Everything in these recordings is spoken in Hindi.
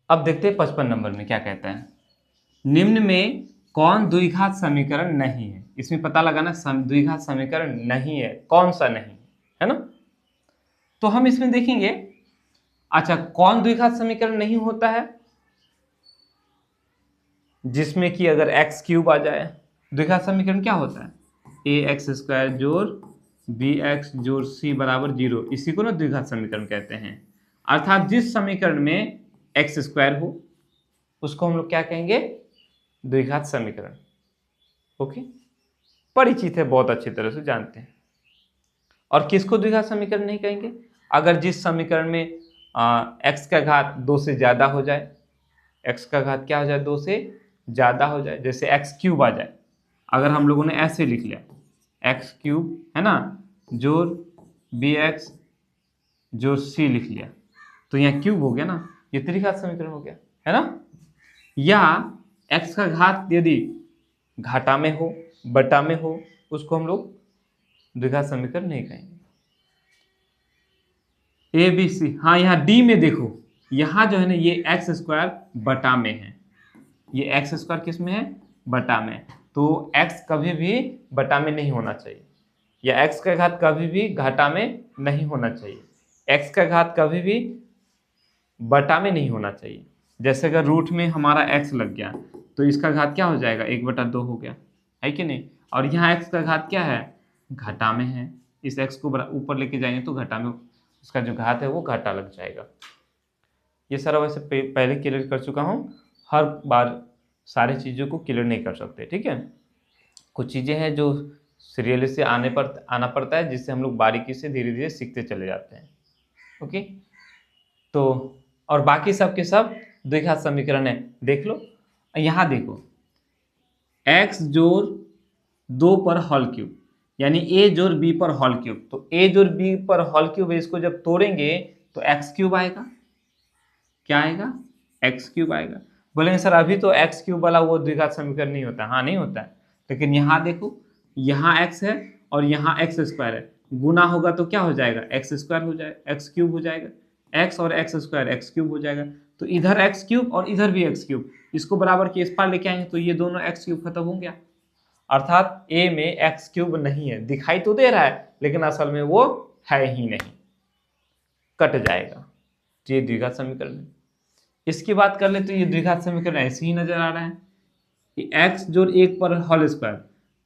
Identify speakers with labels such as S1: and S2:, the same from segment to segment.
S1: अब देखते हैं 55 नंबर में क्या कहता है। निम्न में कौन द्विघात समीकरण नहीं है? इसमें पता लगाना द्विघात समीकरण नहीं है, कौन सा नहीं है ना। तो हम इसमें देखेंगे, अच्छा कौन द्विघात समीकरण नहीं होता है? जिसमें कि अगर एक्स क्यूब आ जाए। द्विघात समीकरण क्या होता है? ए एक्स स्क्वायर जोड़ बी एक्स जोड़ सी बराबर 0, इसी को ना द्विघात समीकरण कहते हैं। अर्थात जिस समीकरण में एक्स स्क्वायर हो उसको हम लोग क्या कहेंगे? द्विघात समीकरण। ओके, परिचित है, बहुत अच्छी तरह से जानते हैं। और किसको द्विघात समीकरण नहीं कहेंगे? अगर जिस समीकरण में एक्स का घात 2 से ज्यादा हो जाए, एक्स का घात क्या हो जाए? 2 से ज्यादा हो जाए, जैसे एक्स क्यूब आ जाए। अगर हम लोगों ने ऐसे लिख लिया एक्स क्यूब है ना जोड़ बी एक्स जोड़ सी लिख लिया, तो यहाँ क्यूब हो गया ना, ये त्रिघात समीकरण हो गया है ना। या एक्स का घात यदि घाटा में हो, बटा में हो, उसको हम लोग द्विघात समीकरण नहीं कहेंगे। ए बी सी, हाँ यहाँ डी में देखो, यहाँ जो है ना ये एक्स स्क्वायर बटा में है, ये एक्स स्क्वायर किस में है? बटा में। तो एक्स कभी भी बटा में नहीं होना चाहिए, या एक्स का घात कभी भी घाटा में नहीं होना चाहिए, एक्स का घात कभी भी बटा में नहीं होना चाहिए। जैसे अगर रूट में हमारा एक्स लग गया तो इसका घात क्या हो जाएगा? 1/2 हो गया, है कि नहीं। और यहाँ एक्स का घात क्या है? घाटा में है, इस एक्स को ऊपर लेके जाएंगे तो घाटा में उसका जो घात है वो घाटा लग जाएगा। ये सारा वैसे पहले क्लियर कर चुका हूँ, हर बार सारी चीज़ों को क्लियर नहीं कर सकते, ठीक है। कुछ चीज़ें हैं जो सीरियली से आना पड़ता है, जिससे हम लोग बारीकी से धीरे धीरे सीखते चले जाते हैं। ओके, तो और बाकी सब के सब द्विघात समीकरण है। देख लो, यहाँ देखो x जोड़ 2 पर होल क्यूब, यानी a जोड़ b पर होल क्यूब। तो a जोड़ b पर होल क्यूब है, इसको जब तोड़ेंगे तो एक्स क्यूब आएगा। क्या आएगा? एक्स क्यूब आएगा। बोलेंगे सर अभी तो एक्स क्यूब वाला वो द्विघात समीकरण नहीं होता। हाँ नहीं होता है, लेकिन यहाँ देखो, यहाँ एक्स है और यहाँ एक्स स्क्वायर है, गुना होगा तो क्या हो जाएगा? एक्स स्क्वायर हो जाएगा, एक्स क्यूब हो जाएगा, एक्स और एक्स स्क्वायर एक्स क्यूब हो जाएगा। तो इधर एक्स क्यूब और इधर भी एक्स क्यूब, इसको बराबर के इस पार लेके आएंगे तो ये दोनों एक्स क्यूब खत्म हो गया। अर्थात ए में एक्स क्यूब नहीं है, दिखाई तो दे रहा है लेकिन असल में वो है ही नहीं, कट जाएगा। ये द्विघात समीकरण है। इसकी बात कर ले तो ये द्विघात समीकरण ऐसे ही नजर आ रहा है कि एक्स जोड़ 1 पर होल स्क्वायर,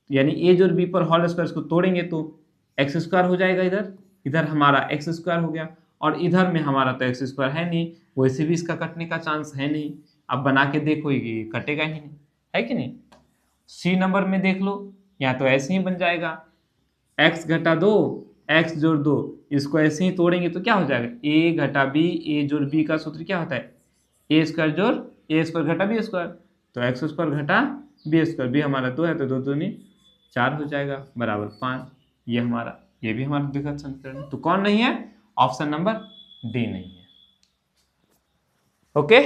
S1: यानी ए जोड़ बी पर होल स्क्वायर, इसको तोड़ेंगे तो एक्स स्क्वायर हो जाएगा, इधर इधर हमारा एक्स स्क्वायर हो गया, और इधर में हमारा तो एक्स स्क्वायर है नहीं, वैसे भी इसका कटने का चांस है नहीं। अब बना के देखो ये कटेगा ही नहीं, है कि नहीं। सी नंबर में देख लो, यहाँ तो ऐसे ही बन जाएगा, एक्स घटा 2 एक्स जोड़ 2, इसको ऐसे ही तोड़ेंगे तो क्या हो जाएगा? ए घटा बी, ए जोड़ बी का सूत्र क्या होता है? ए स्क्वायर जोड़ ए स्क्वायर घटा बी स्क्वायर। तो एक्स स्क्वायर घटा बी स्क्वायर, बी हमारा 2 है तो 2 दूनी 4 हो जाएगा बराबर 5। ये भी हमारा द्विघात समीकरण है। तो कौन नहीं है? ऑप्शन नंबर डी नहीं है। ओके।